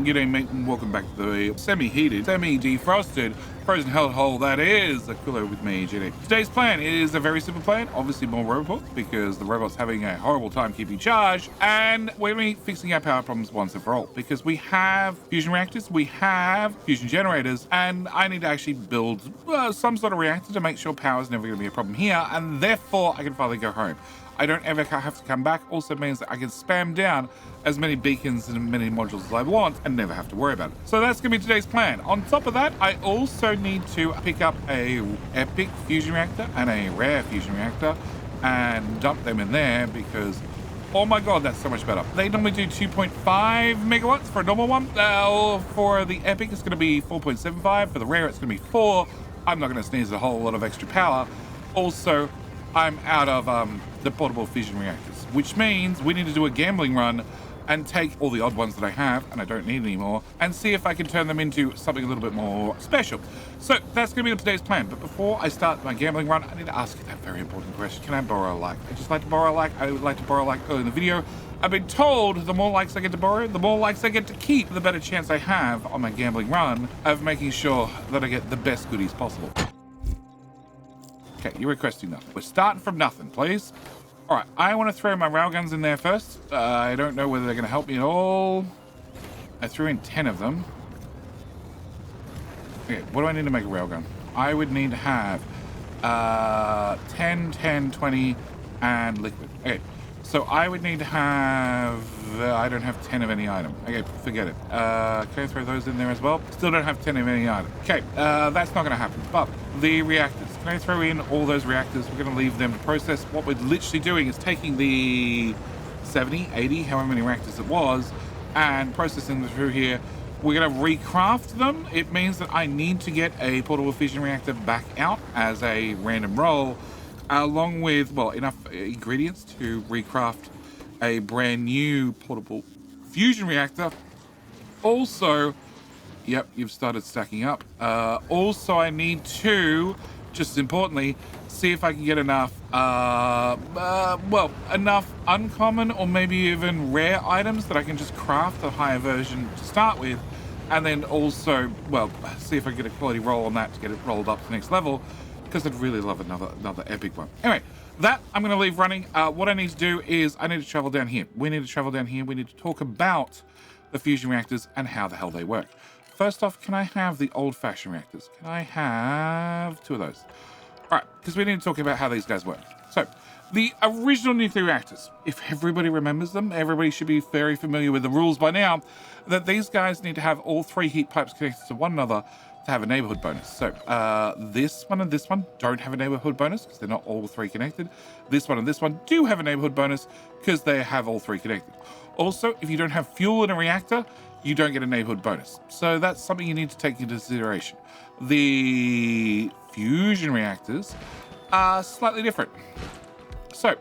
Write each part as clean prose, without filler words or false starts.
g'day mate, and welcome back to the semi-heated, semi-defrosted, frozen hellhole that is a cooler with me, Jenny. Today's plan is a very simple plan, obviously more robots, because the robot's having a horrible time keeping charge, and we're going to be fixing our power problems once and for all, because we have fusion reactors, we have fusion generators, and I need to actually build some sort of reactor to make sure power is never going to be a problem here, and therefore I can finally go home. I don't ever have to come back. Also means that I can spam down as many beacons and many modules as I want and never have to worry about it. So that's going to be today's plan. On top of that, I also need to pick up a epic fusion reactor and a rare fusion reactor and dump them in there because, oh my god, that's so much better. They normally do 2.5 megawatts for a normal one. For the epic, it's going to be 4.75. For the rare, it's going to be 4. I'm not going to sneeze a whole lot of extra power. Also, I'm out of the portable fusion reactors, which means we need to do a gambling run and take all the odd ones that I have and I don't need anymore and see if I can turn them into something a little bit more special. So that's going to be today's plan. But before I start my gambling run, I need to ask you that very important question. Can I borrow a like? I just like to borrow a like. I would like to borrow a like early in the video. I've been told the more likes I get to borrow, the more likes I get to keep, the better chance I have on my gambling run of making sure that I get the best goodies possible. Okay, you're requesting nothing. We're starting from nothing, please. All right, I want to throw my railguns in there first. I don't know whether they're going to help me at all. I threw in 10 of them. Okay, what do I need to make a railgun? I would need to have 10, 10, 20, and liquid. Okay, so I would need to have... I don't have 10 of any item. Okay, forget it. Can I throw those in there as well? Still don't have 10 of any item. Okay, that's not going to happen. But the reactors. Can I throw in all those reactors? We're going to leave them to process. What we're literally doing is taking the 70, 80, however many reactors it was, and processing them through here. We're going to recraft them. It means that I need to get a portable fusion reactor back out as a random roll, along with, well, enough ingredients to recraft a brand new portable fusion reactor. Also, yep, you've started stacking up. Also, I need to, just as importantly, see if I can get enough, well, enough uncommon or maybe even rare items that I can just craft a higher version to start with. And then also, well, see if I can get a quality roll on that to get it rolled up to the next level, because I'd really love another epic one. Anyway, that I'm going to leave running. What I need to do is I need to travel down here. We need to travel down here. We need to talk about the fusion reactors and how the hell they work. First off, can I have the old-fashioned reactors? Can I have 2 of those? All right, because we need to talk about how these guys work. So, the original nuclear reactors, if everybody remembers them, everybody should be very familiar with the rules by now, that these guys need to have all 3 heat pipes connected to one another to have a neighborhood bonus. So, this one and this one don't have a neighborhood bonus because they're not all 3 connected. This one and this one do have a neighborhood bonus because they have all 3 connected. Also, if you don't have fuel in a reactor, you don't get a neighborhood bonus. So that's something you need to take into consideration. The fusion reactors are slightly different. So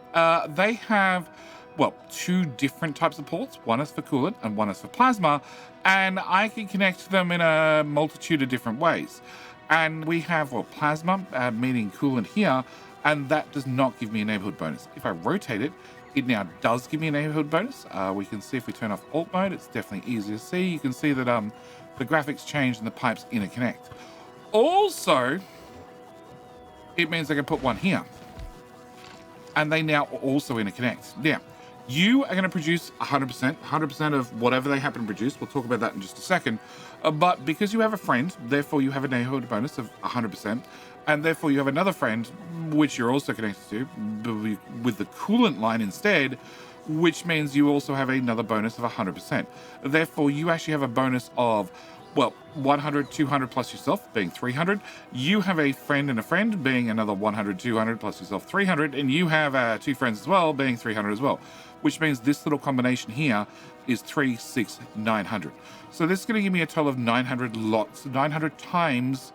they have, well, 2 different types of ports. One is for coolant and one is for plasma. And I can connect them in a multitude of different ways. And we have, well, plasma, meaning coolant here, and that does not give me a neighborhood bonus. If I rotate it, it now does give me a neighborhood bonus. We can see if we turn off alt mode, it's definitely easy to see. You can see that the graphics change and the pipes interconnect. Also, it means I can put one here. And they now also interconnect. Now, you are going to produce 100% of whatever they happen to produce. We'll talk about that in just a second. But because you have a friend, therefore you have a neighborhood bonus of 100%. And therefore you have another friend, which you're also connected to, with the coolant line instead, which means you also have another bonus of 100%. Therefore, you actually have a bonus of, well, 100, 200 plus yourself, being 300. You have a friend, being another 100, 200 plus yourself, 300. And you have 2 friends as well, being 300 as well. Which means this little combination here is 3, 6, 900. So this is going to give me a total of 900 lots, 900 times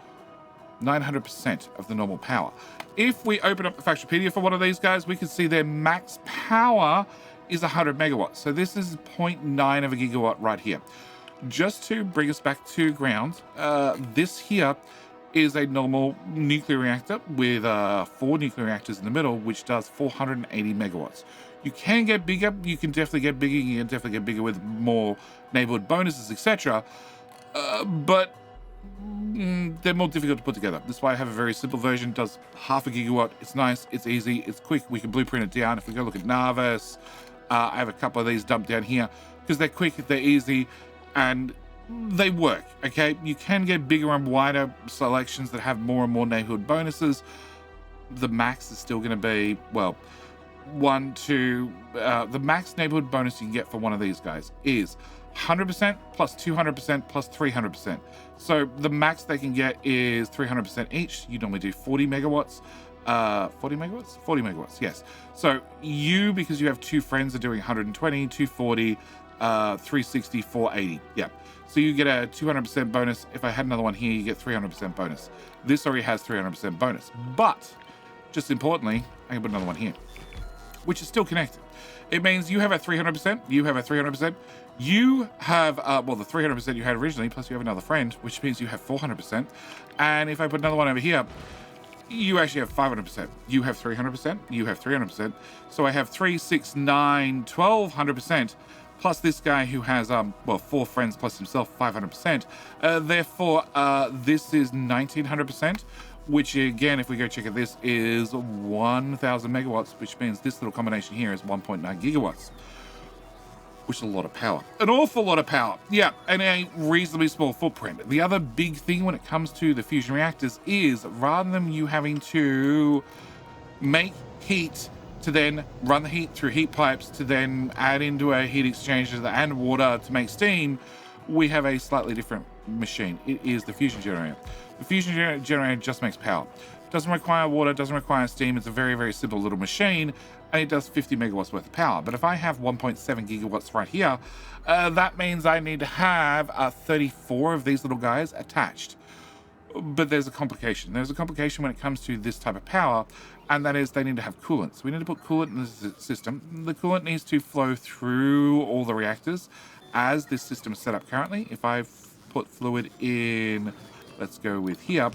900% of the normal power. If we open up the Factorio for one of these guys, we can see their max power is 100 megawatts. So this is 0.9 of a gigawatt right here. Just to bring us back to ground, this here is a normal nuclear reactor with 4 nuclear reactors in the middle, which does 480 megawatts. You can get bigger. You can definitely get bigger. You can definitely get bigger with more neighborhood bonuses, etc. But they're more difficult to put together. That's why I have a very simple version. Does half a gigawatt. It's nice. It's easy. It's quick. We can blueprint it down. If we go look at Narvis, I have a couple of these dumped down here because they're quick, they're easy, and they work. Okay, you can get bigger and wider selections that have more and more neighborhood bonuses. The max is still going to be, well, the max neighborhood bonus you can get for one of these guys is 100% plus 200% plus 300%. So the max they can get is 300% each. You normally do 40 megawatts. 40 megawatts? 40 megawatts, yes. So you, because you have two friends, are doing 120, 240, 360, 480. Yeah. So you get a 200% bonus. If I had another one here, you get 300% bonus. This already has 300% bonus. But, just importantly, I can put another one here, which is still connected. It means you have a 300%, you have a 300%, you have, well, the 300% you had originally, plus you have another friend, which means you have 400%. And if I put another one over here, you actually have 500%. You have 300%, you have 300%. So I have 3, 6, 9, 1200%. Plus this guy who has, well, 4 friends plus himself, 500%. Therefore, this is 1900%, which again, if we go check it, this is 1000 megawatts, which means this little combination here is 1.9 gigawatts, which is a lot of power. An awful lot of power. Yeah, and a reasonably small footprint. The other big thing when it comes to the fusion reactors is rather than you having to make heat to then run the heat through heat pipes to then add into a heat exchanger and water to make steam, we have a slightly different machine. It is the fusion generator. The fusion generator just makes power. Doesn't require water, doesn't require steam. It's a very, very simple little machine, and it does 50 megawatts worth of power. But if I have 1.7 gigawatts right here, that means I need to have 34 of these little guys attached. But there's a complication. There's a complication when it comes to this type of power, and that is they need to have coolant. So we need to put coolant in the system. The coolant needs to flow through all the reactors as this system is set up currently. If I put fluid in, let's go with here,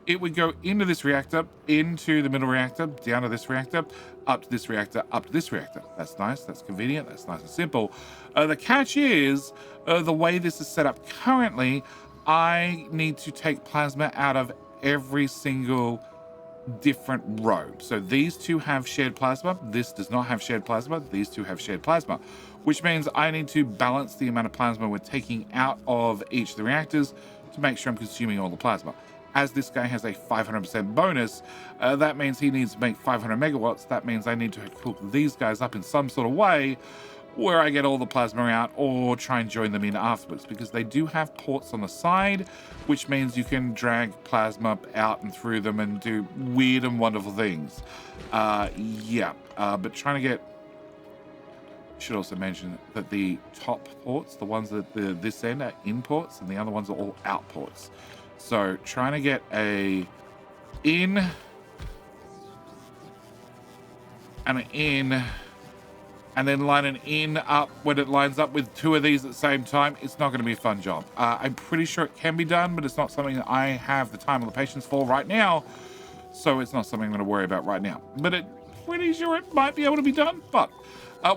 it would go into this reactor, into the middle reactor, down to this reactor, up to this reactor, up to this reactor. That's nice, that's convenient, that's nice and simple. The catch is, the way this is set up currently, I need to take plasma out of every single different row. So these two have shared plasma, this does not have shared plasma, these two have shared plasma, which means I need to balance the amount of plasma we're taking out of each of the reactors to make sure I'm consuming all the plasma. As this guy has a 500% bonus, that means he needs to make 500 megawatts. That means I need to hook these guys up in some sort of way where I get all the plasma out or try and join them in afterwards, because they do have ports on the side, which means you can drag plasma out and through them and do weird and wonderful things. But trying to get... Should also mention that the top ports, the ones that this end are in ports and the other ones are all out ports. So trying to get a in and an in and then line an in up when it lines up with two of these at the same time, it's not going to be a fun job. I'm pretty sure it can be done, but it's not something that I have the time or the patience for right now. So it's not something I'm going to worry about right now. But I'm pretty sure it might be able to be done. But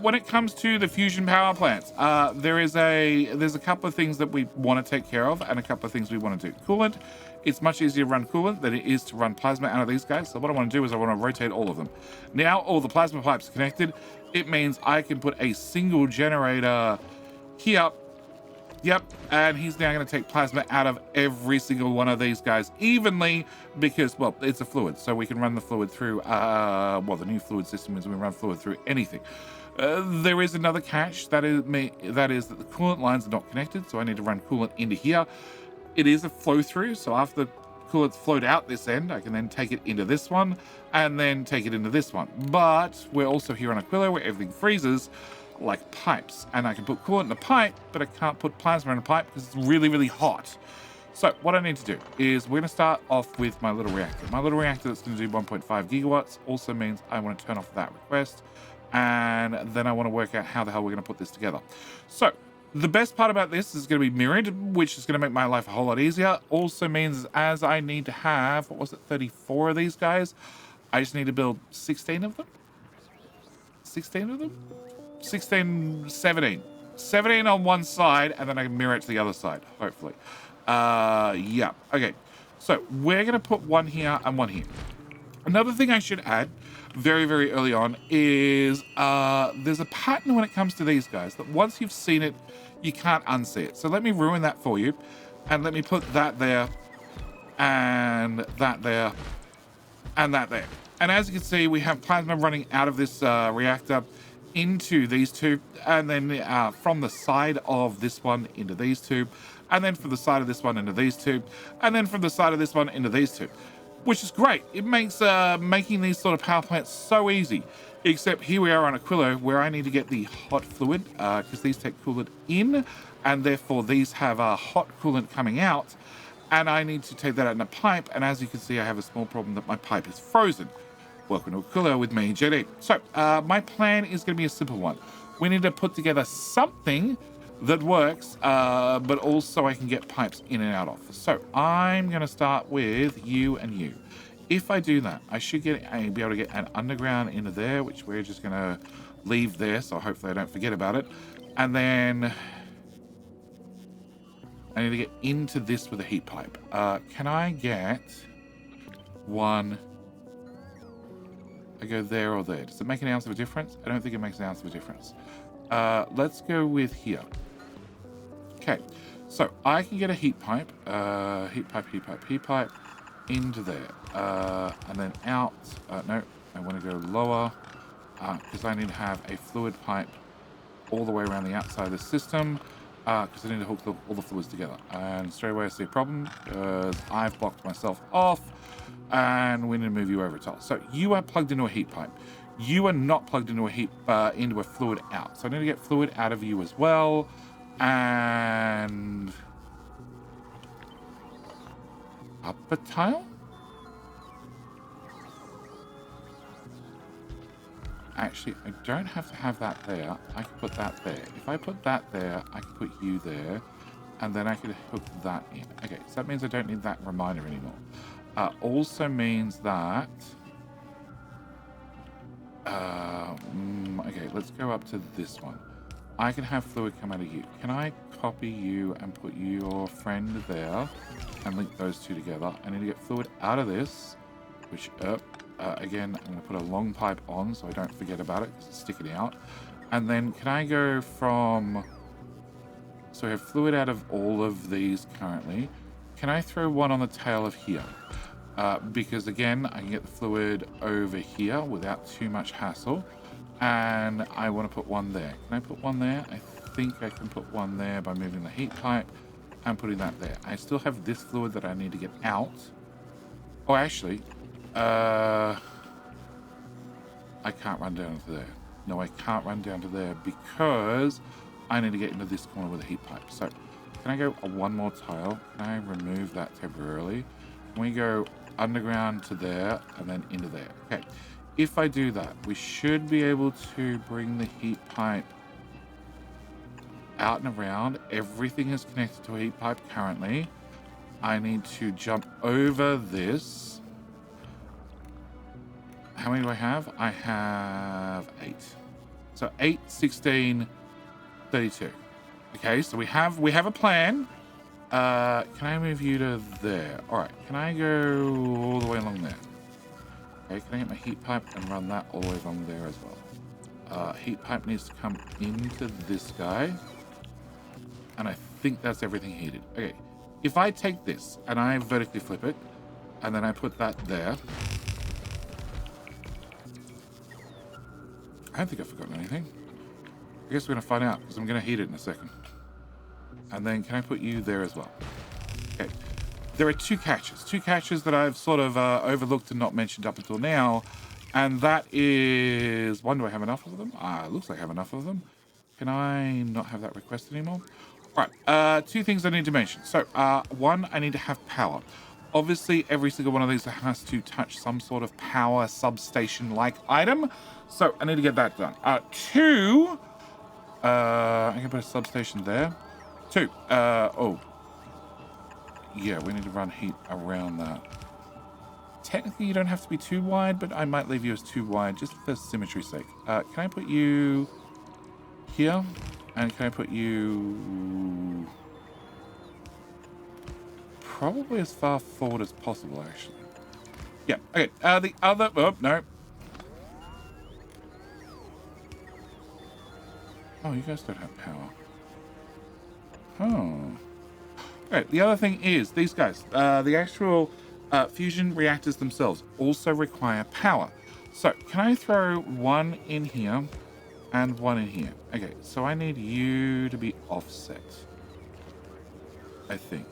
when it comes to the fusion power plants, there's a couple of things that we want to take care of and a couple of things we want to do. Coolant, it's much easier to run coolant than it is to run plasma out of these guys. So what I want to do is I want to rotate all of them. Now all the plasma pipes are connected. It means I can put a single generator here. Yep, and he's now going to take plasma out of every single one of these guys evenly because, well, it's a fluid. So we can run the fluid through, the new fluid system is we run fluid through anything. There is another catch, that is that the coolant lines are not connected, so I need to run coolant into here. It is a flow through, so after the coolant's flowed out this end, I can then take it into this one, and then take it into this one. But we're also here on Aquila where everything freezes, like pipes, and I can put coolant in a pipe, but I can't put plasma in a pipe because it's really, really hot. So what I need to do is we're going to start off with my little reactor. My little reactor that's going to do 1.5 gigawatts also means I want to turn off that request, and then I want to work out how the hell we're going to put this together. So the best part about this is going to be mirrored, which is going to make my life a whole lot easier. Also means as I need to have, 34 of these guys, I just need to build 16 of them. 16 of them? 16, 17. 17 on one side, and then I can mirror it to the other side, hopefully. Yeah, okay. So we're going to put one here and one here. Another thing I should add very, very early on is there's a pattern when it comes to these guys that once you've seen it, you can't unsee it. So let me ruin that for you, and let me put that there, and that there, and that there. And as you can see, we have plasma running out of this reactor into these two, and then from the side of this one into these two, and then from the side of this one into these two, and then from the side of this one into these two, which is great. It makes making these sort of power plants so easy, except here we are on Aquilo where I need to get the hot fluid because these take coolant in, and therefore these have hot coolant coming out, and I need to take that out in a pipe, and as you can see, I have a small problem that my pipe is frozen. Welcome to Aquilo with me, JD. So my plan is going to be a simple one. We need to put together something that works, but also I can get pipes in and out of. So I'm going to start with you and you. If I do that, I should be able to get an underground into there, which we're just going to leave there, so hopefully I don't forget about it. And then I need to get into this with a heat pipe. Can I get one? I go there or there. Does it make an ounce of a difference? I don't think it makes an ounce of a difference. Let's go with here. Okay, so I can get a heat pipe, heat pipe into there, and then out. No, I want to go lower because I need to have a fluid pipe all the way around the outside of the system because I need to hook all the fluids together. And straight away I see a problem because I've blocked myself off, and we need to move you over a tile. So you are plugged into a heat pipe. You are not plugged into a fluid out. So I need to get fluid out of you as well. And up a tile? Actually, I don't have to have that there. I can put that there. If I put that there, I can put you there, and then I can hook that in. Okay, so that means I don't need that reminder anymore. Also means that okay, let's go up to this one. I can have fluid come out of you. Can I copy you and put your friend there and link those two together? I need to get fluid out of this, which again, I'm going to put a long pipe on so I don't forget about it because it's sticking out. And then can I go from, so I have fluid out of all of these currently. Can I throw one on the tail of here? Because again, I can get the fluid over here without too much hassle. And I want to put one there. Can I put one there? I think I can put one there by moving the heat pipe and putting that there. I still have this fluid that I need to get out. Oh, actually, I can't run down to there. No, I can't run down to there because I need to get into this corner with a heat pipe. So can I go one more tile? Can I remove that temporarily? Can we go underground to there and then into there? Okay. If I do that, we should be able to bring the heat pipe out and around. Everything is connected to a heat pipe currently. I need to jump over this. How many do I have? I have 8. So 8, 16, 32. Okay, so we have a plan. Can I move you to there? All right, can I go all the way along there? Okay, can I get my heat pipe and run that all the way along there as well? Heat pipe needs to come into this guy. And I think that's everything heated. Okay, if I take this and I vertically flip it, and then I put that there. I don't think I've forgotten anything. I guess we're going to find out because I'm going to heat it in a second. And then can I put you there as well? Okay. There are two catches that I've sort of overlooked and not mentioned up until now. And that is, one, do I have enough of them? It looks like I have enough of them. Can I not have that request anymore? All right, two things I need to mention. So one, I need to have power. Obviously, every single one of these has to touch some sort of power substation-like item. So I need to get that done. Two, I can put a substation there. Two, oh. Yeah, we need to run heat around that. technically you don't have to be too wide, but I might leave you as too wide just for symmetry's sake. Can I put you here? And can I put you probably as far forward as possible, actually? Yeah, okay. The other... Oh, no. Oh, you guys don't have power. Oh. Okay, the other thing is, these guys, the actual fusion reactors themselves also require power. So, can I throw one in here and one in here? Okay, so I need you to be offset, I think.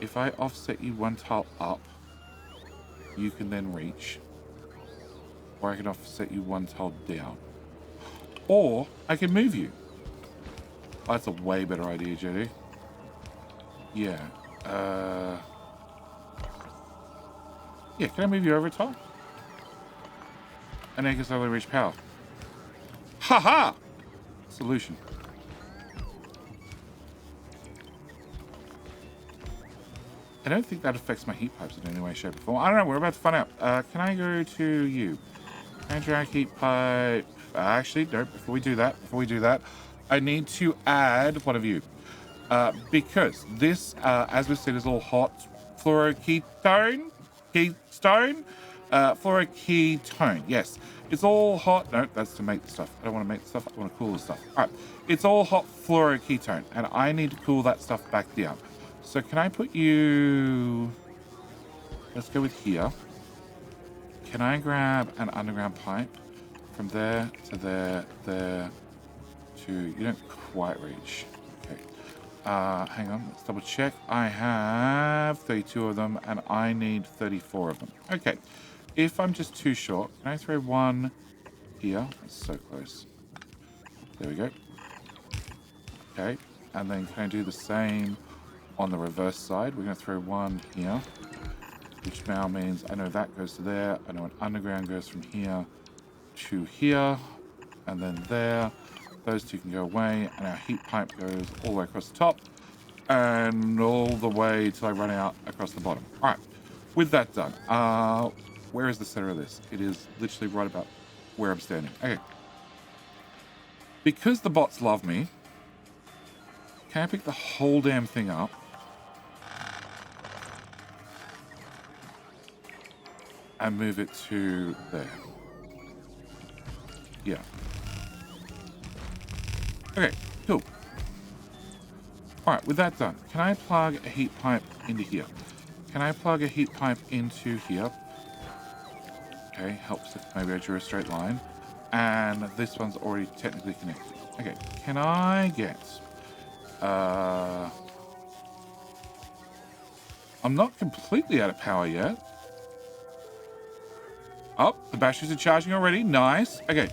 If I offset you one tile up, you can then reach. Or I can offset you one tile down. Or I can move you. Oh, that's a way better idea, Jetty. Yeah. Yeah, can I move you over a tile? And I can slowly reach power. Ha-ha! Solution. I don't think that affects my heat pipes in any way, shape, or form. I don't know. We're about to find out. Can I go to you? Can I drag heat pipe? Actually, no. Before we do that, I need to add one of you. Because this, as we said, is all hot fluoroketone. Fluoroketone. Yes. It's all hot. No, that's to make the stuff. I don't want to make the stuff. I want to cool the stuff. All right. It's all hot fluoroketone. And I need to cool that stuff back down. So can I put you... Let's go with here. Can I grab an underground pipe from there to there to... You don't quite reach. Okay. Hang on. Let's double check. I have 32 of them and I need 34 of them. Okay. If I'm just too short, can I throw one here? That's so close. There we go. Okay. And then can I do the same on the reverse side? We're going to throw one here, which now means I know that goes to there. I know an underground goes from here to here, and then there. Those two can go away, and our heat pipe goes all the way across the top, and all the way till I run out across the bottom. All right, with that done, where is the center of this? It is literally right about where I'm standing. Okay. Because the bots love me, can I pick the whole damn thing up? And move it to there. Yeah. Okay, cool. Alright, with that done, can I plug a heat pipe into here? Can I plug a heat pipe into here? Okay, helps if maybe I drew a straight line. And this one's already technically connected. Okay, can I get... I'm not completely out of power yet. Oh, the batteries are charging already. Nice. Okay.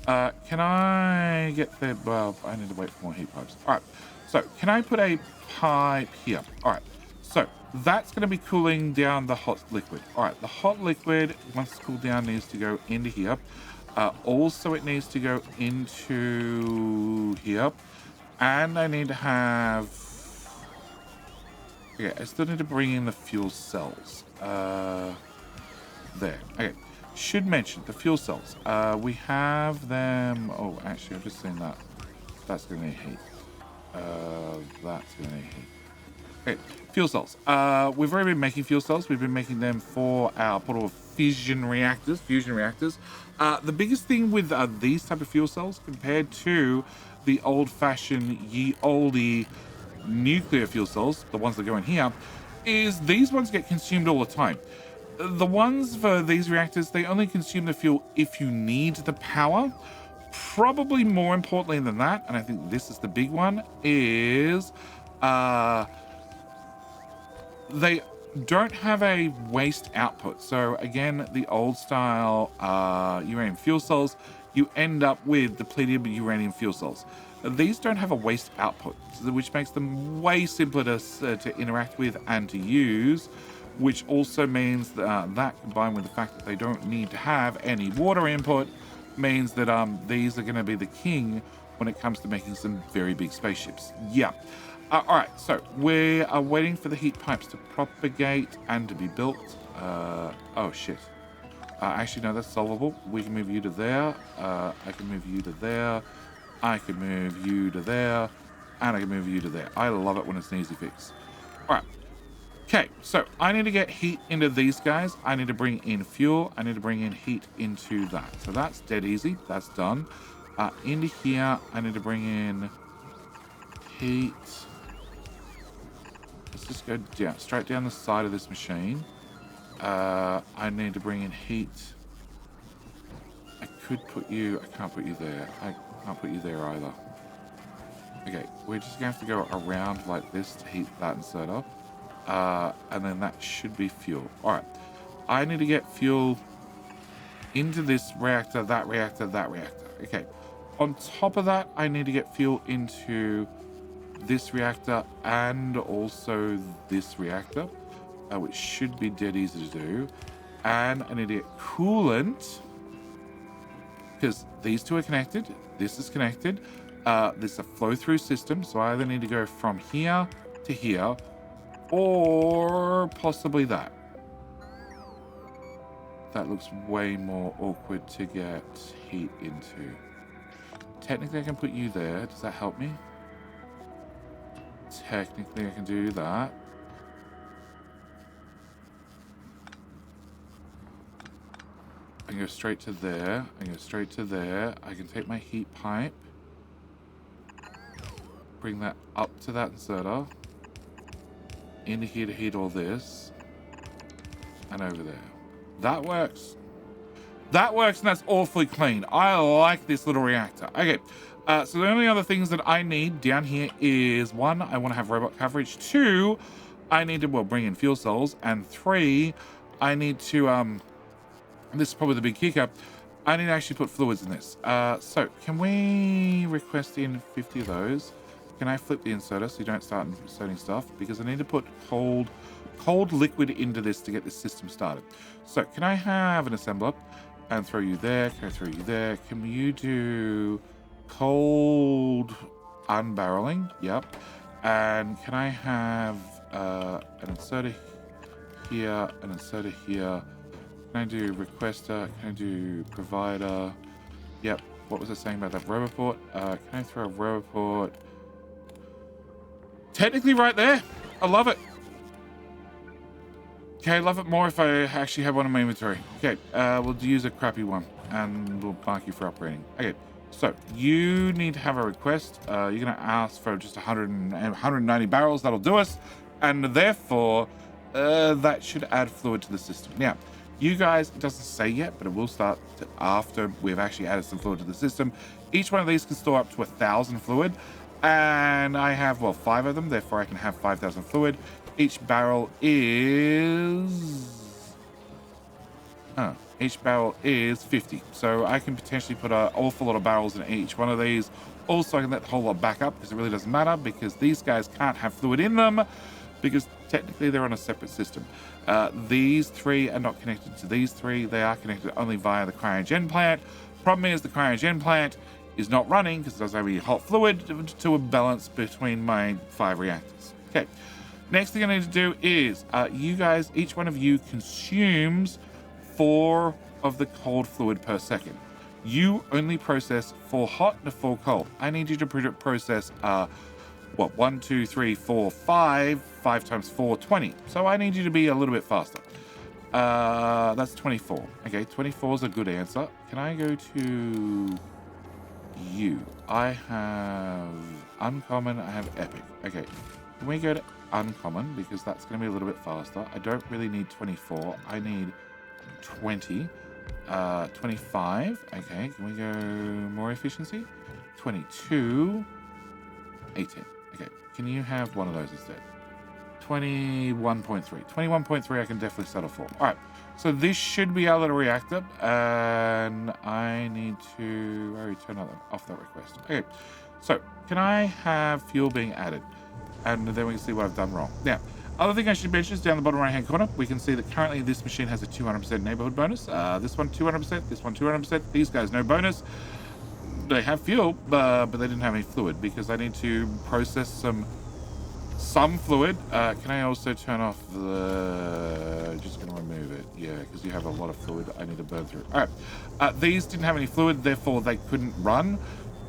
Can I get the... Well, I need to wait for more heat pipes. All right. So, can I put a pipe here? All right. So, that's going to be cooling down the hot liquid. All right. The hot liquid, once it's cooled down, needs to go into here. Also, it needs to go into here. And I need to have... Okay, I still need to bring in the fuel cells. There. Okay. Should mention the fuel cells. We have them... Oh, actually, I've just seen that. That's going to need heat. That's going to need heat. Okay, fuel cells. We've already been making fuel cells. We've been making them for our portable fusion reactors. The biggest thing with these type of fuel cells compared to the old-fashioned ye olde nuclear fuel cells, the ones that go in here, is these ones get consumed all the time. The ones for these reactors, they only consume the fuel if you need the power. Probably more importantly than that, and I think this is the big one, is they don't have a waste output. So again, the old style uranium fuel cells, you end up with depleted uranium fuel cells. These don't have a waste output, which makes them way simpler to interact with and to use, which also means that combined with the fact that they don't need to have any water input means that these are going to be the king when it comes to making some very big spaceships. Yeah. All right, so we are waiting for the heat pipes to propagate and to be built. Oh, shit. Actually, no, that's solvable. We can move you to there. I can move you to there. I can move you to there. And I can move you to there. I love it when it's an easy fix. All right. Okay, so I need to get heat into these guys. I need to bring in fuel. I need to bring in heat into that. So that's dead easy. That's done. Into here, I need to bring in heat. Let's just go down, straight down the side of this machine. I need to bring in heat. I could put you... I can't put you there. I can't put you there either. Okay, we're just going to have to go around like this to heat that inserter. And then that should be fuel. Alright. I need to get fuel into this reactor, that reactor, that reactor. Okay. On top of that, I need to get fuel into this reactor and also this reactor, which should be dead easy to do. And I need to get coolant, because these two are connected. This is connected. This is a flow-through system, so I either need to go from here to here, or possibly that. That looks way more awkward to get heat into. Technically, I can put you there. Does that help me? Technically, I can do that. I can go straight to there. I can go straight to there. I can take my heat pipe. Bring that up to that inserter. Into here to heat all this. And over there. That works. That works, and that's awfully clean. I like this little reactor. Okay, so the only other things that I need down here is, one, I want to have robot coverage. Two, I need to, well, bring in fuel cells. And three, I need to, this is probably the big kicker, I need to actually put fluids in this. So can we request in 50 of those? Can I flip the inserter so you don't start inserting stuff? Because I need to put cold liquid into this to get this system started. So can I have an assembler and throw you there? Can I throw you there? Can you do cold unbarreling? Yep. And can I have an inserter here, an inserter here? Can I do requester? Can I do provider? Yep. What was I saying about that roboport? Can I throw a roboport? Technically right there. I love it. Okay, I love it more if I actually have one in my inventory. Okay, we'll use a crappy one and we'll mark you for upgrading. Okay, so you need to have a request. You're going to ask for just 190 barrels. That'll do us. And therefore, that should add fluid to the system. Now, you guys, it doesn't say yet, but it will start after we've actually added some fluid to the system. Each one of these can store up to 1,000 fluid. And I have, well, 5 of them. Therefore, I can have 5,000 fluid. Each barrel is... each barrel is 50. So I can potentially put an awful lot of barrels in each one of these. Also, I can let the whole lot back up because it really doesn't matter because these guys can't have fluid in them because technically they're on a separate system. These 3 are not connected to these 3. They are connected only via the cryogen plant. Problem is the cryogen plant is not running because it doesn't have any hot fluid to a balance between my 5 reactors. Okay. Next thing I need to do is, you guys, each one of you consumes 4 of the cold fluid per second. You only process 4 hot and 4 cold. I need you to process, 1, 2, 3, 4, 5. 5 times 4, 20. So I need you to be a little bit faster. That's 24. Okay, 24 is a good answer. Can I go to you? I have uncommon, I have epic. Okay, can we go to uncommon because that's going to be a little bit faster. I don't really need 24. I need 20. 25. Okay, can we go more efficiency? 22. 18. Okay, can you have one of those instead? 21.3. 21.3 I can definitely settle for. All right, so this should be our little reactor, and I need to... I already turned off that request. Okay, so can I have fuel being added? And then we can see what I've done wrong. Now, other thing I should mention is down the bottom right-hand corner, we can see that currently this machine has a 200% neighborhood bonus. This one 200%, this one 200%. These guys no bonus. They have fuel, but they didn't have any fluid because I need to process some some fluid. Can I also turn off the... Just going to remove it. Yeah, because you have a lot of fluid I need to burn through. All right. These didn't have any fluid, therefore they couldn't run.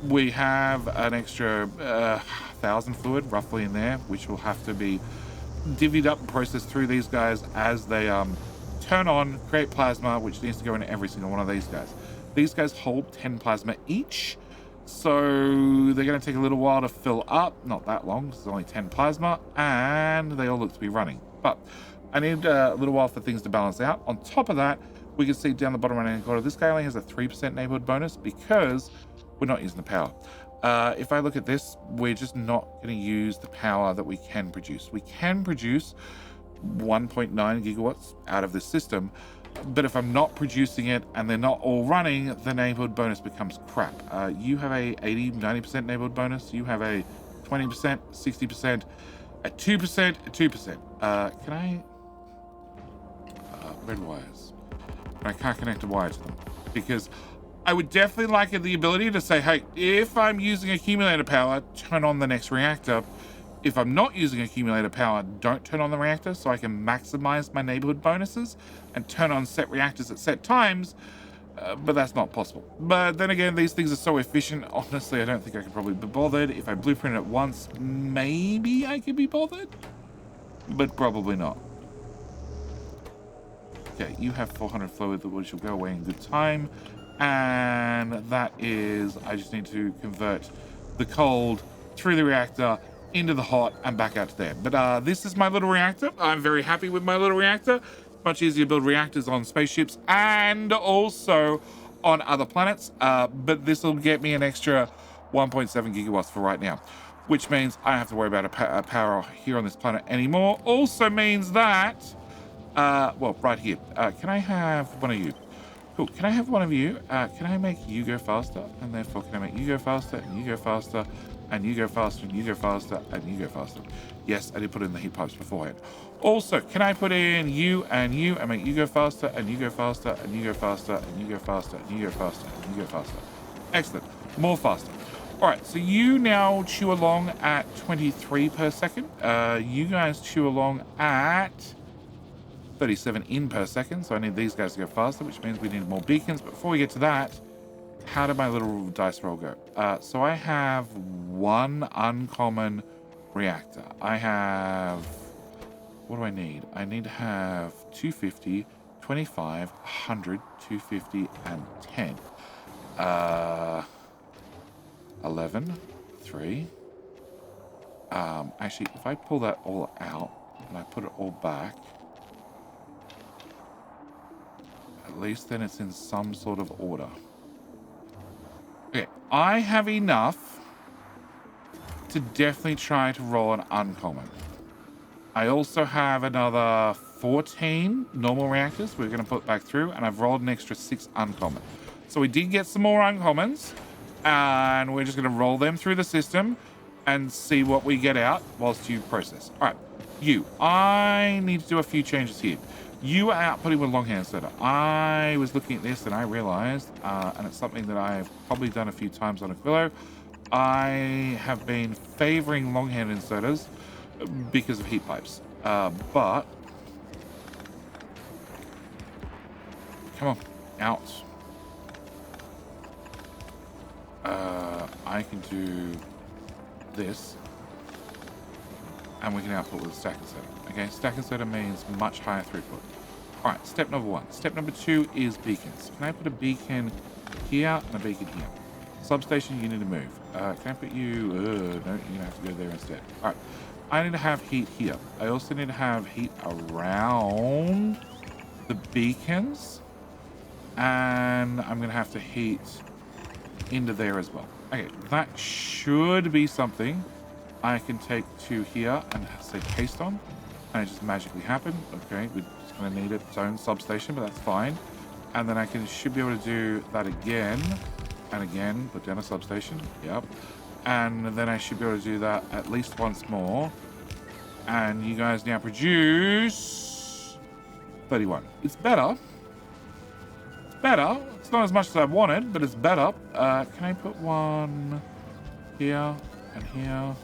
We have an extra 1,000 fluid roughly in there, which will have to be divvied up and processed through these guys as they turn on, create plasma, which needs to go into every single one of these guys. These guys hold 10 plasma each. So they're going to take a little while to fill up. Not that long, it's only 10 plasma, and they all look to be running. But I need a little while for things to balance out. On top of that, we can see down the bottom right-hand corner, this guy only has a 3% neighborhood bonus because we're not using the power. If I look at this, we're just not going to use the power that we can produce. We can produce 1.9 gigawatts out of this system, but if I'm not producing it and they're not all running, the neighborhood bonus becomes crap. You have a 80-90% neighborhood bonus. You have a 20%, 60%, a 2%, a 2%. Can I... red wires. I can't connect a wire to them because I would definitely like the ability to say, hey, if I'm using accumulator power, turn on the next reactor. If I'm not using accumulator power, don't turn on the reactor so I can maximize my neighborhood bonuses and turn on set reactors at set times, but that's not possible. But then again, these things are so efficient, honestly, I don't think I could probably be bothered. If I blueprint it once, maybe I could be bothered, but probably not. Okay, you have 400 fluid, which will go away in good time. And that is, I just need to convert the cold through the reactor into the hot and back out to there. But this is my little reactor. I'm very happy with my little reactor. It's much easier to build reactors on spaceships and also on other planets. But this will get me an extra 1.7 gigawatts for right now, which means I don't have to worry about a power here on this planet anymore. Also means that, well, right here. Can I have one of you? Cool. Can I have one of you? Can I make you go faster? And therefore, can I make you go faster, and you go faster, and you go faster, and you go faster, and you go faster? Yes, I did put in the heat pipes beforehand. Also, can I put in you, and make you go faster, and you go faster, and you go faster, and you go faster, and you go faster, and you go faster? Excellent. More faster. All right, so you now chew along at 23 per second. You guys chew along at 37 in per second, so I need these guys to go faster, which means we need more beacons. But before we get to that, how did my little dice roll go? So I have one uncommon reactor. I have... What do I need? I need to have 250, 25, 100, 250, and 10. 11, 3. Actually, if I pull that all out and I put it all back, at least then it's in some sort of order. Okay, I have enough to definitely try to roll an uncommon. I also have another 14 normal reactors we're going to put back through, and I've rolled an extra 6 uncommon. So we did get some more uncommons, and we're just going to roll them through the system and see what we get out whilst you process. All right, you. I need to do a few changes here. You are outputting with longhand inserter. I was looking at this and I realized, and it's something that I've probably done a few times on Aquilo, I have been favoring longhand inserters because of heat pipes. But come on, out. I can do this, and we can output with a stack inserter. Okay, stack inserter means much higher throughput. All right, step number 1. Step number 2 is beacons. Can I put a beacon here and a beacon here? Substation, you need to move. Can I put you... no, you're going to have to go there instead. All right, I need to have heat here. I also need to have heat around the beacons, and I'm going to have to heat into there as well. Okay, that should be something I can take to here and say paste on, and it just magically happen. Okay, we're just going to need its own substation, but that's fine. And then I should be able to do that again and again, put down a substation. Yep. And then I should be able to do that at least once more. And you guys now produce 31. It's better. It's better. It's not as much as I wanted, but it's better. Can I put one here and here?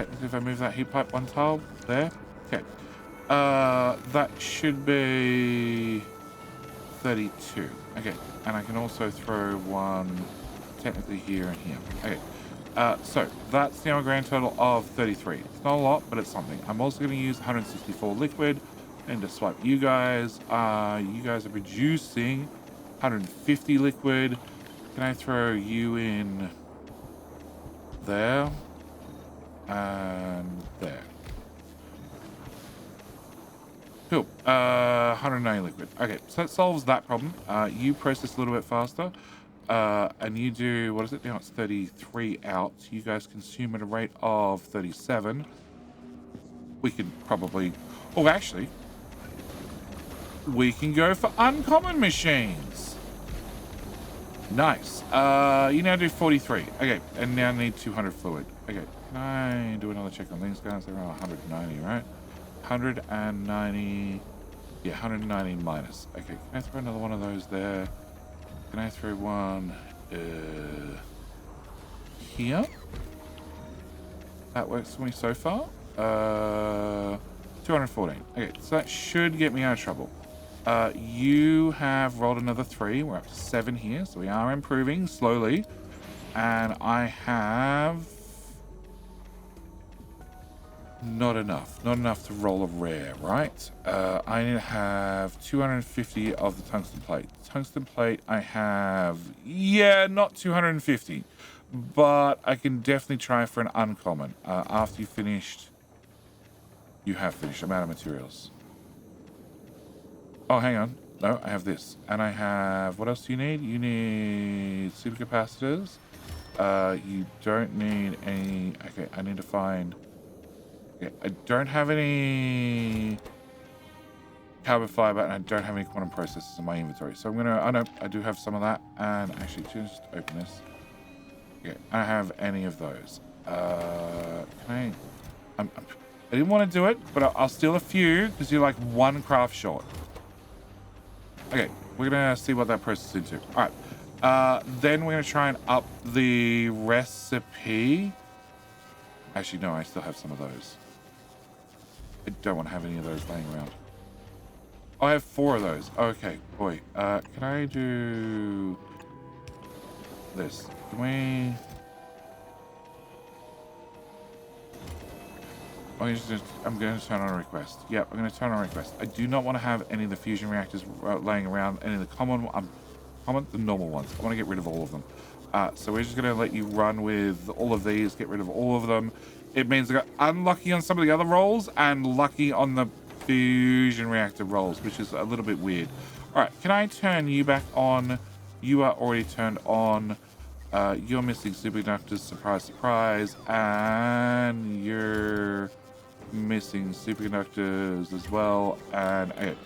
technically, if I move that heat pipe one tile there. Okay. That should be 32. Okay. And I can also throw one technically here and here. Okay. So that's the grand total of 33. It's not a lot, but it's something. I'm also going to use 164 liquid and to swipe you guys. You guys are producing 150 liquid. Can I throw you in there and there? Cool. 190 liquid. Okay, so that solves that problem. You process a little bit faster. And you do, what is it now? It's 33 out. You guys consume at a rate of 37. We could probably, oh, actually, we can go for uncommon machines. Nice. You now do 43. Okay, and now need 200 fluid. Okay, can I do another check on these guys? They're around 190, right? 190. Yeah, 190 minus. Okay, can I throw another one of those there? Can I throw one here? That works for me so far. 214. Okay, so that should get me out of trouble. You have rolled another 3. We're up to 7 here, so we are improving slowly. And I have not enough to roll a rare, right? I need to have 250 of the tungsten plate. Tungsten plate I have, yeah, not 250, but I can definitely try for an uncommon. After you have finished. I'm out of materials. Oh, hang on. No, I have this. And I have, what else do you need? You need supercapacitors. You don't need any, okay, I need to find, okay, I don't have any carbon fiber and I don't have any quantum processors in my inventory. So I'm gonna, oh no, I do have some of that. And actually, just open this. Okay, I don't have any of those. Can I didn't want to do it, but I'll steal a few because you're like 1 craft short. Okay, we're gonna see what that process into. All right, then we're gonna try and up the recipe. Actually, no, I still have some of those. I don't want to have any of those laying around. Oh, I have 4 of those. Okay, boy. Can I do this? Can we? I'm going to turn on a request. Yep, I'm going to turn on a request. I do not want to have any of the fusion reactors laying around, any of the the normal ones. I want to get rid of all of them. So we're just going to let you run with all of these, get rid of all of them. It means I got unlucky on some of the other rolls and lucky on the fusion reactor rolls, which is a little bit weird. All right, can I turn you back on? You are already turned on. You're missing superconductors, surprise, surprise, and you're missing superconductors as well. And okay.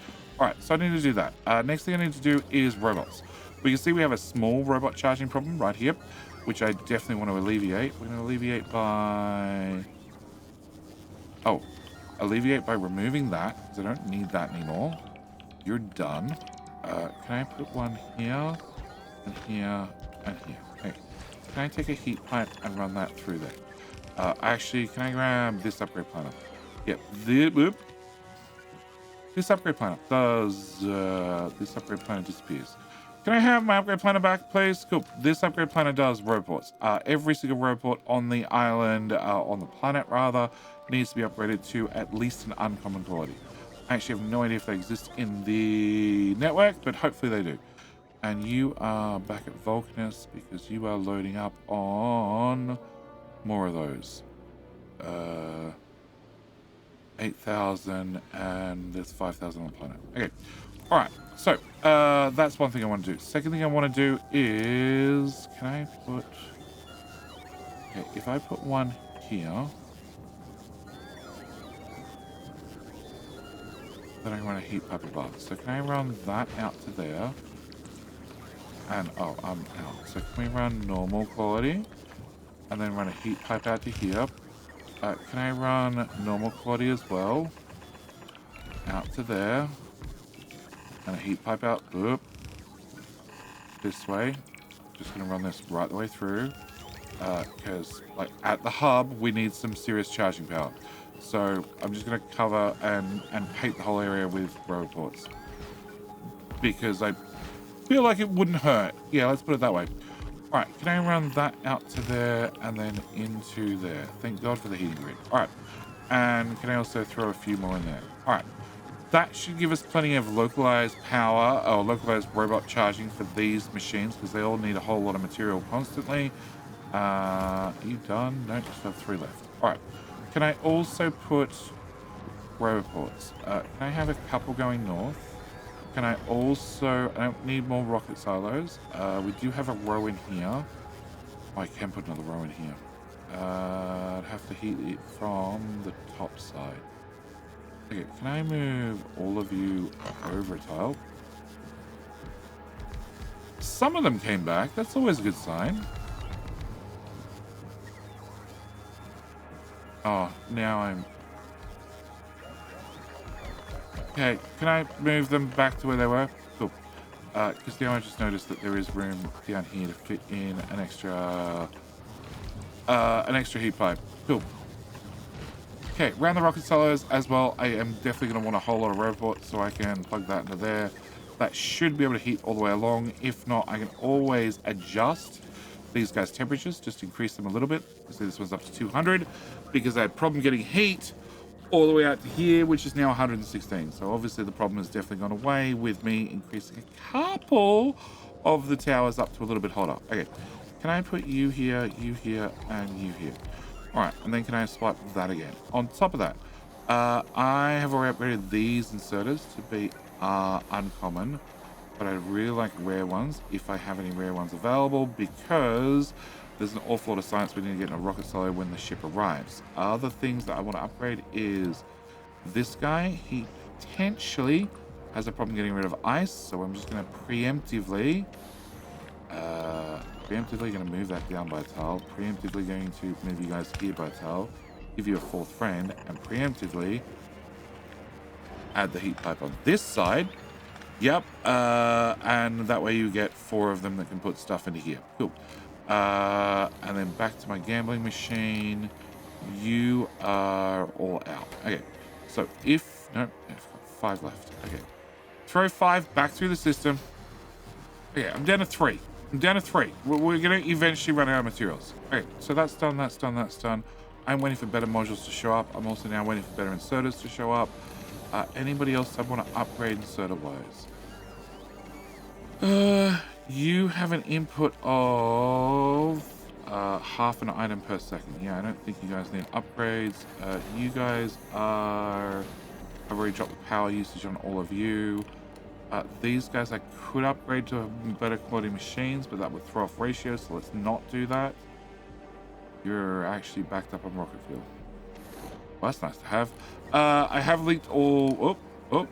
All right, so I need to do that. Next thing I need to do is robots. We can see we have a small robot charging problem right here, which I definitely want to alleviate. We're going to alleviate by, alleviate by removing that, because I don't need that anymore. You're done. Can I put one here and here and here? Okay. Can I take a heat pipe and run that through there? Actually, can I grab this upgrade planner? Yep. This upgrade planner does. This upgrade planner disappears. Can I have my upgrade planner back, please? Cool. This upgrade planner does robots. Every single robot on the island, on the planet rather, needs to be upgraded to at least an uncommon quality. I actually have no idea if they exist in the network, but hopefully they do. And you are back at Vulcanus because you are loading up on more of those. 8,000 and there's 5,000 on the planet. Okay. All right. So that's one thing I want to do. Second thing I want to do is, can I put, okay, if I put one here, then I want to heat pipe above. So can I run that out to there? And oh, I'm out. So can we run normal quality and then run a heat pipe out to here? Can I run normal quality as well out to there and a heat pipe out this way? Just gonna run this right the way through. because like at the hub we need some serious charging power. So I'm just going to cover and paint the whole area with roboports because I feel like it wouldn't hurt. Yeah, let's put it that way. All right, can I run that out to there and then into there? Thank God for the heating grid. All right, and can I also throw a few more in there? All right, that should give us plenty of localized power or localized robot charging for these machines because they all need a whole lot of material constantly. Are you done? No, just have 3 left. All right, can I also put roboports? Can I have a couple going north? Can I also... I don't need more rocket silos. We do have a row in here. Oh, I can put another row in here. I'd have to heat it from the top side. Okay, can I move all of you over a tile? Some of them came back. That's always a good sign. Oh, now I'm... Okay, can I move them back to where they were? Cool. Because now I just noticed that there is room down here to fit in an extra heat pipe. Cool. Okay, round the rocket silos as well. I am definitely going to want a whole lot of robots so I can plug that into there. That should be able to heat all the way along. If not, I can always adjust these guys' temperatures, just increase them a little bit. See, this one's up to 200 because I had problem getting heat all the way out to here, which is now 116. So obviously the problem has definitely gone away with me increasing a couple of the towers up to a little bit hotter. Okay, can I put you here, and you here? All right, and then can I swipe that again? On top of that, I have already upgraded these inserters to be uncommon, but I'd really like rare ones if I have any rare ones available because there's an awful lot of science we need to get in a rocket silo when the ship arrives. Other things that I want to upgrade is this guy. He potentially has a problem getting rid of ice, so I'm just going to preemptively going to move that down by a tile, preemptively going to move you guys here by a tile, give you a 4th friend, and preemptively add the heat pipe on this side. Yep, and that way you get 4 of them that can put stuff into here. Cool. And then back to my gambling machine. You are all out. Okay, so if... No, I've got 5 left. Okay. Throw 5 back through the system. Okay, I'm down to 3. I'm down to 3. We're going to eventually run out of materials. Okay, so that's done, that's done, that's done. I'm waiting for better modules to show up. I'm also now waiting for better inserters to show up. Anybody else I want to upgrade inserter-wise? You have an input of half an item per second. Yeah, I don't think you guys need upgrades. You guys are... I've already dropped the power usage on all of you. These guys I could upgrade to better quality machines, but that would throw off ratios, so let's not do that. You're actually backed up on rocket fuel. Well, that's nice to have. I have linked all... Oh,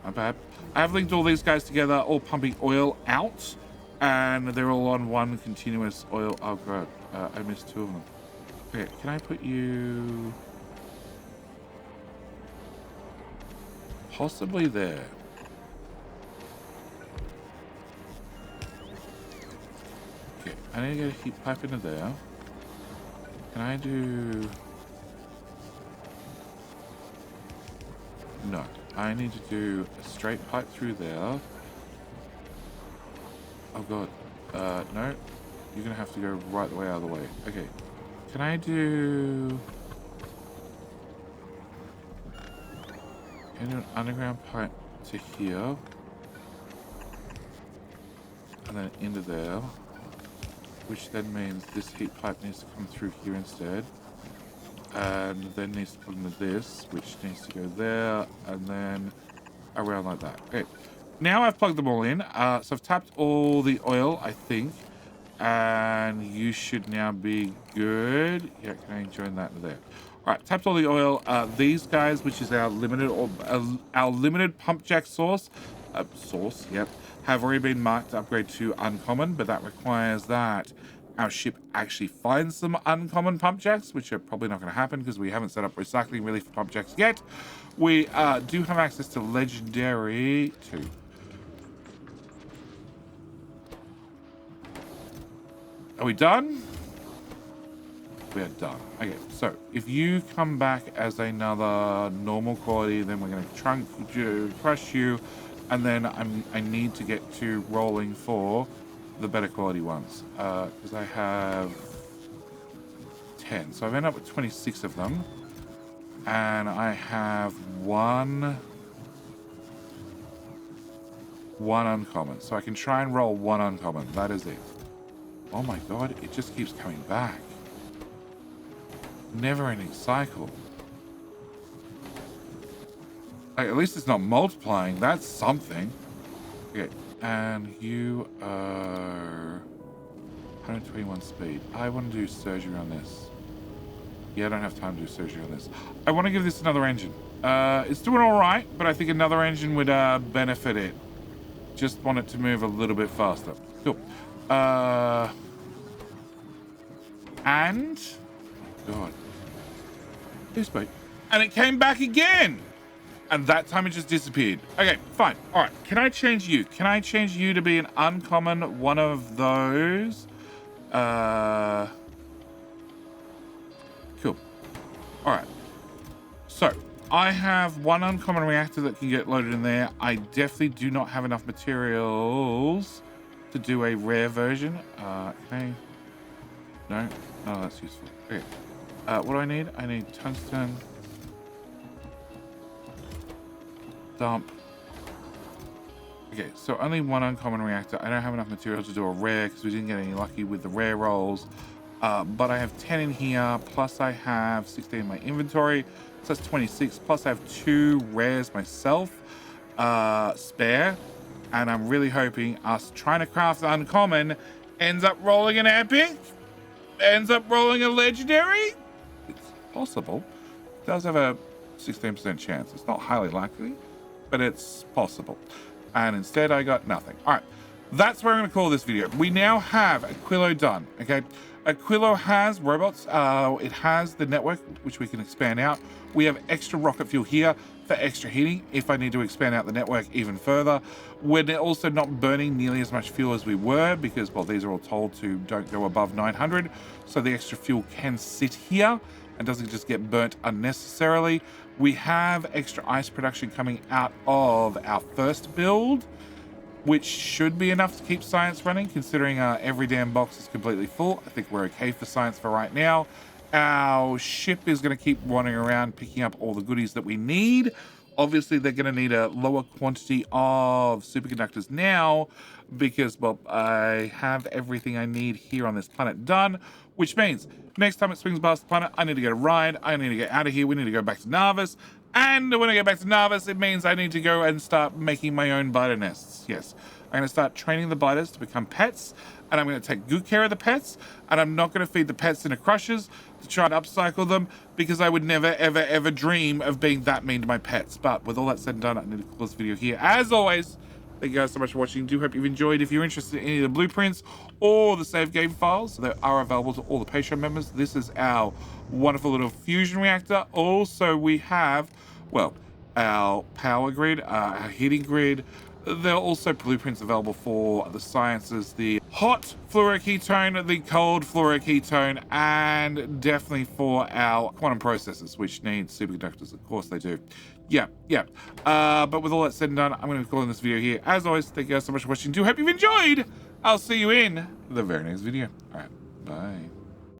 my bad. I have linked all these guys together, all pumping oil out, and they're all on one continuous oil. Oh, God. I missed 2 of them. Okay, can I put you... possibly there? Okay, I need to get a heat pipe into there. Can I do... No. I need to do a straight pipe through there. Oh, God. No. You're going to have to go right the way out of the way. Okay. Can I do... an underground pipe to here. And then into there. Which then means this heat pipe needs to come through here instead. And then needs to put into this, which needs to go there, and then around like that. Okay, now I've plugged them all in. So I've tapped all the oil, I think, and you should now be good. Yeah, can I join that in there? All right, tapped all the oil. These guys, which is our limited pump jack source, yep, have already been marked to upgrade to uncommon, but that requires that our ship actually finds some uncommon pump jacks, which are probably not going to happen because we haven't set up recycling really for pump jacks yet. We do have access to legendary 2. Are we done? We are done. Okay, so if you come back as another normal quality, then we're going to crush you, and then I need to get to rolling for the better quality ones, because I have 10, so I've ended up with 26 of them, and I have one uncommon, so I can try and roll one uncommon. That is it. Oh my god, it just keeps coming back. Never-ending cycle. Like, at least it's not multiplying. That's something. Okay, and you are 121 speed. I want to do surgery on this. Yeah, I don't have time to do surgery on this. I want to give this another engine. It's doing all right, but I think another engine would benefit it. Just want it to move a little bit faster. Cool. And God, this boat, and it came back again, and that time it just disappeared. Okay, fine. All right, can I change you? Can I change you to be an uncommon one of those? Cool. All right. So I have one uncommon reactor that can get loaded in there. I definitely do not have enough materials to do a rare version. Okay. No, that's useful. Okay. What do I need? I need tungsten. Dump. Okay, so only one uncommon reactor. I don't have enough material to do a rare because we didn't get any lucky with the rare rolls. But I have 10 in here, plus I have 16 in my inventory. So that's 26, plus I have 2 rares myself, spare. And I'm really hoping us trying to craft the uncommon ends up rolling an epic, ends up rolling a legendary. It's possible. It does have a 16% chance. It's not highly likely, but it's possible. And instead I got nothing. All right, that's where I'm going to call this video. We now have Aquilo done, okay? Aquilo has robots. It has the network, which we can expand out. We have extra rocket fuel here for extra heating if I need to expand out the network even further. We're also not burning nearly as much fuel as we were because, well, these are all told to don't go above 900. So the extra fuel can sit here and doesn't just get burnt unnecessarily. We have extra ice production coming out of our first build, which should be enough to keep science running, considering every damn box is completely full. I think we're okay for science for right now. Our ship is going to keep wandering around, picking up all the goodies that we need. Obviously, they're going to need a lower quantity of superconductors now because, well, I have everything I need here on this planet done, which means next time it swings past the planet, I need to get a ride. I need to get out of here. We need to go back to Narvis. And when I get back to Narvis, it means I need to go and start making my own biter nests. Yes, I'm going to start training the biters to become pets, and I'm going to take good care of the pets, and I'm not going to feed the pets into crushers to try and upcycle them because I would never, ever, ever dream of being that mean to my pets. But with all that said and done, I need to close this video here. As always, thank you guys so much for watching. Do hope you've enjoyed. If you're interested in any of the blueprints or the save game files, they are available to all the Patreon members. This is our wonderful little fusion reactor. Also, we have, well, our power grid, our heating grid. There are also blueprints available for the sciences, the hot fluoroketone, the cold fluoroketone, and definitely for our quantum processors, which need superconductors. Of course they do. Yeah. But with all that said and done, I'm going to be calling this video here. As always, thank you guys so much for watching. Do hope you've enjoyed. I'll see you in the very next video. All right, bye.